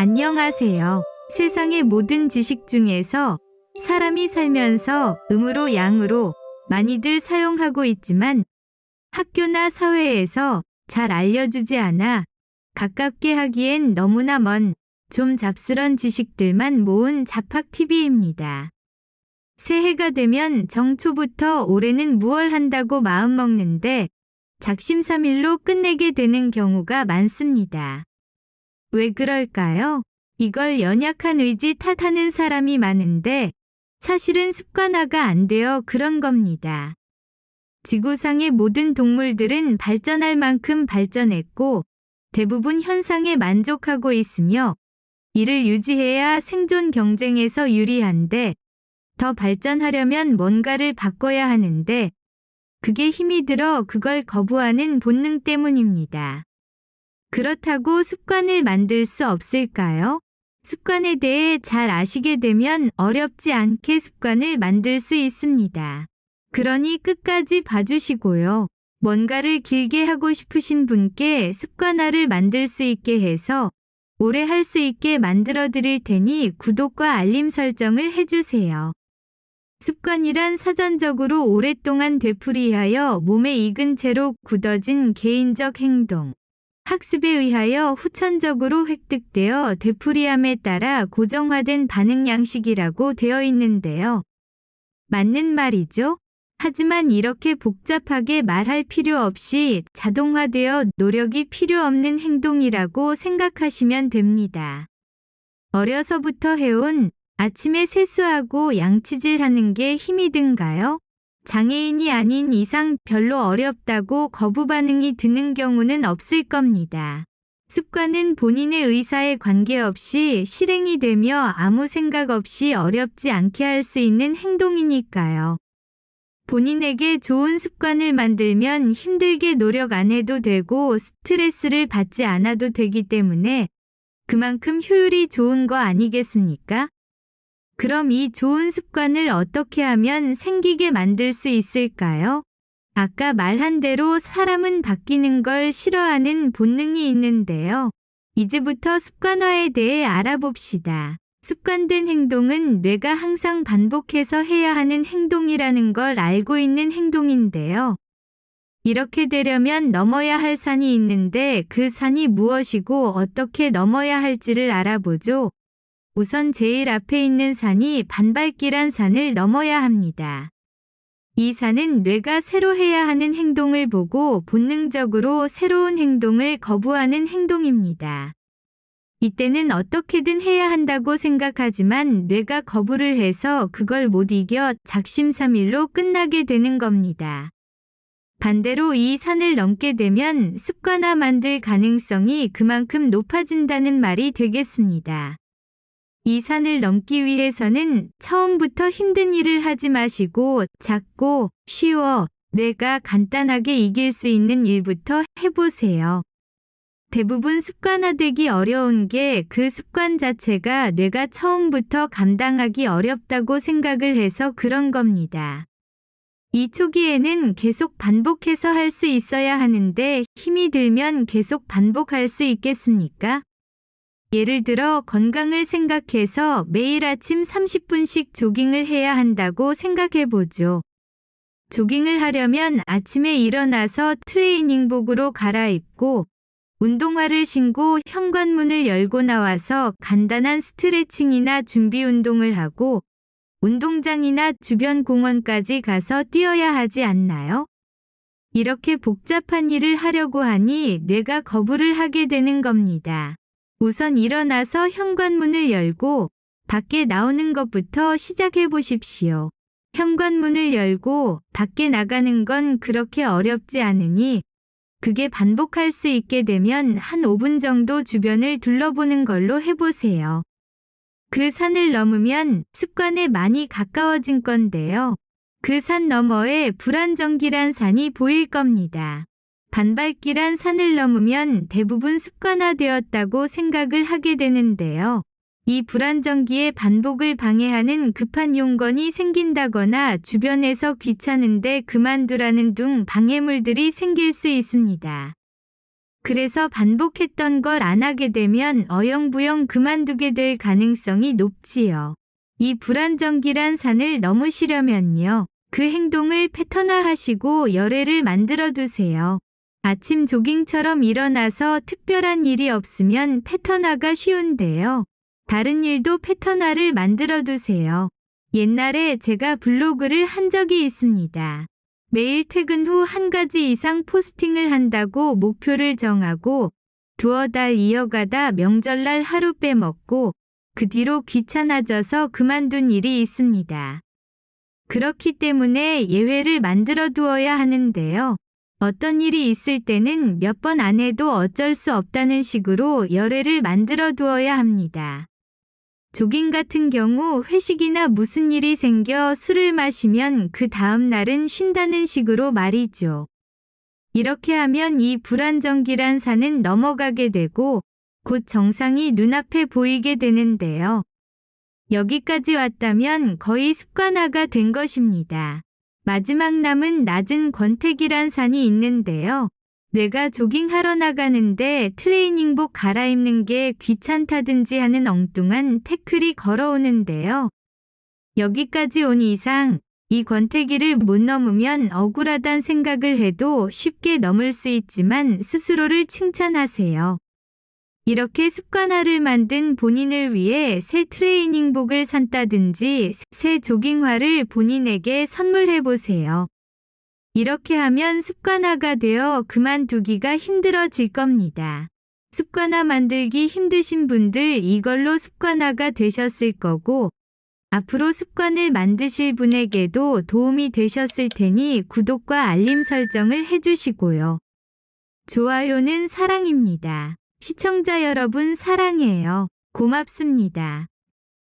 안녕하세요. 세상의 모든 지식 중에서 사람이 살면서 음으로 양으로 많이들 사용하고 있지만 학교나 사회에서 잘 알려주지 않아 가깝게 하기엔 너무나 먼 좀 잡스런 지식들만 모은 잡학TV입니다. 새해가 되면 정초부터 올해는 무얼 한다고 마음먹는데 작심삼일로 끝내게 되는 경우가 많습니다. 왜 그럴까요? 이걸 연약한 의지 탓하는 사람이 많은데 사실은 습관화가 안 되어 그런 겁니다. 지구상의 모든 동물들은 발전할 만큼 발전했고 대부분 현상에 만족하고 있으며 이를 유지해야 생존 경쟁에서 유리한데 더 발전하려면 뭔가를 바꿔야 하는데 그게 힘이 들어 그걸 거부하는 본능 때문입니다. 그렇다고 습관을 만들 수 없을까요? 습관에 대해 잘 아시게 되면 어렵지 않게 습관을 만들 수 있습니다. 그러니 끝까지 봐주시고요. 뭔가를 길게 하고 싶으신 분께 습관화를 만들 수 있게 해서 오래 할 수 있게 만들어 드릴 테니 구독과 알림 설정을 해주세요. 습관이란 사전적으로 오랫동안 되풀이하여 몸에 익은 채로 굳어진 개인적 행동. 학습에 의하여 후천적으로 획득되어 되풀이함에 따라 고정화된 반응 양식이라고 되어 있는데요. 맞는 말이죠? 하지만 이렇게 복잡하게 말할 필요 없이 자동화되어 노력이 필요 없는 행동이라고 생각하시면 됩니다. 어려서부터 해온 아침에 세수하고 양치질하는 게 힘이 든가요? 장애인이 아닌 이상 별로 어렵다고 거부 반응이 드는 경우는 없을 겁니다. 습관은 본인의 의사에 관계없이 실행이 되며 아무 생각 없이 어렵지 않게 할 수 있는 행동이니까요. 본인에게 좋은 습관을 만들면 힘들게 노력 안 해도 되고 스트레스를 받지 않아도 되기 때문에 그만큼 효율이 좋은 거 아니겠습니까? 그럼 이 좋은 습관을 어떻게 하면 생기게 만들 수 있을까요? 아까 말한 대로 사람은 바뀌는 걸 싫어하는 본능이 있는데요. 이제부터 습관화에 대해 알아봅시다. 습관된 행동은 뇌가 항상 반복해서 해야 하는 행동이라는 걸 알고 있는 행동인데요. 이렇게 되려면 넘어야 할 산이 있는데 그 산이 무엇이고 어떻게 넘어야 할지를 알아보죠. 우선 제일 앞에 있는 산이 반발기란 산을 넘어야 합니다. 이 산은 뇌가 새로 해야 하는 행동을 보고 본능적으로 새로운 행동을 거부하는 행동입니다. 이때는 어떻게든 해야 한다고 생각하지만 뇌가 거부를 해서 그걸 못 이겨 작심삼일로 끝나게 되는 겁니다. 반대로 이 산을 넘게 되면 습관화 만들 가능성이 그만큼 높아진다는 말이 되겠습니다. 이 산을 넘기 위해서는 처음부터 힘든 일을 하지 마시고 작고 쉬워 뇌가 간단하게 이길 수 있는 일부터 해보세요. 대부분 습관화되기 어려운 게 그 습관 자체가 뇌가 처음부터 감당하기 어렵다고 생각을 해서 그런 겁니다. 이 초기에는 계속 반복해서 할 수 있어야 하는데 힘이 들면 계속 반복할 수 있겠습니까? 예를 들어 건강을 생각해서 매일 아침 30분씩 조깅을 해야 한다고 생각해보죠. 조깅을 하려면 아침에 일어나서 트레이닝복으로 갈아입고 운동화를 신고 현관문을 열고 나와서 간단한 스트레칭이나 준비 운동을 하고 운동장이나 주변 공원까지 가서 뛰어야 하지 않나요? 이렇게 복잡한 일을 하려고 하니 뇌가 거부를 하게 되는 겁니다. 우선 일어나서 현관문을 열고 밖에 나오는 것부터 시작해 보십시오. 현관문을 열고 밖에 나가는 건 그렇게 어렵지 않으니 그게 반복할 수 있게 되면 한 5분 정도 주변을 둘러보는 걸로 해보세요. 그 산을 넘으면 습관에 많이 가까워진 건데요. 그 산 너머에 불안정기란 산이 보일 겁니다. 반발기란 산을 넘으면 대부분 습관화되었다고 생각을 하게 되는데요. 이 불안정기의 반복을 방해하는 급한 용건이 생긴다거나 주변에서 귀찮은데 그만두라는 등 방해물들이 생길 수 있습니다. 그래서 반복했던 걸 안 하게 되면 어영부영 그만두게 될 가능성이 높지요. 이 불안정기란 산을 넘으시려면요. 그 행동을 패턴화하시고 열애를 만들어 두세요. 아침 조깅처럼 일어나서 특별한 일이 없으면 패턴화가 쉬운데요. 다른 일도 패턴화를 만들어 두세요. 옛날에 제가 블로그를 한 적이 있습니다. 매일 퇴근 후 한 가지 이상 포스팅을 한다고 목표를 정하고 두어 달 이어가다 명절날 하루 빼먹고 그 뒤로 귀찮아져서 그만둔 일이 있습니다. 그렇기 때문에 예외를 만들어 두어야 하는데요. 어떤 일이 있을 때는 몇 번 안 해도 어쩔 수 없다는 식으로 열애를 만들어 두어야 합니다. 조깅 같은 경우 회식이나 무슨 일이 생겨 술을 마시면 그 다음 날은 쉰다는 식으로 말이죠. 이렇게 하면 이 불안정기란 산은 넘어가게 되고 곧 정상이 눈앞에 보이게 되는데요. 여기까지 왔다면 거의 습관화가 된 것입니다. 마지막 남은 낮은 권태기란 산이 있는데요. 내가 조깅하러 나가는데 트레이닝복 갈아입는 게 귀찮다든지 하는 엉뚱한 태클이 걸어오는데요. 여기까지 온 이상 이 권태기를 못 넘으면 억울하단 생각을 해도 쉽게 넘을 수 있지만 스스로를 칭찬하세요. 이렇게 습관화를 만든 본인을 위해 새 트레이닝복을 산다든지 새 조깅화를 본인에게 선물해 보세요. 이렇게 하면 습관화가 되어 그만두기가 힘들어질 겁니다. 습관화 만들기 힘드신 분들 이걸로 습관화가 되셨을 거고 앞으로 습관을 만드실 분에게도 도움이 되셨을 테니 구독과 알림 설정을 해주시고요. 좋아요는 사랑입니다. 시청자 여러분 사랑해요. 고맙습니다.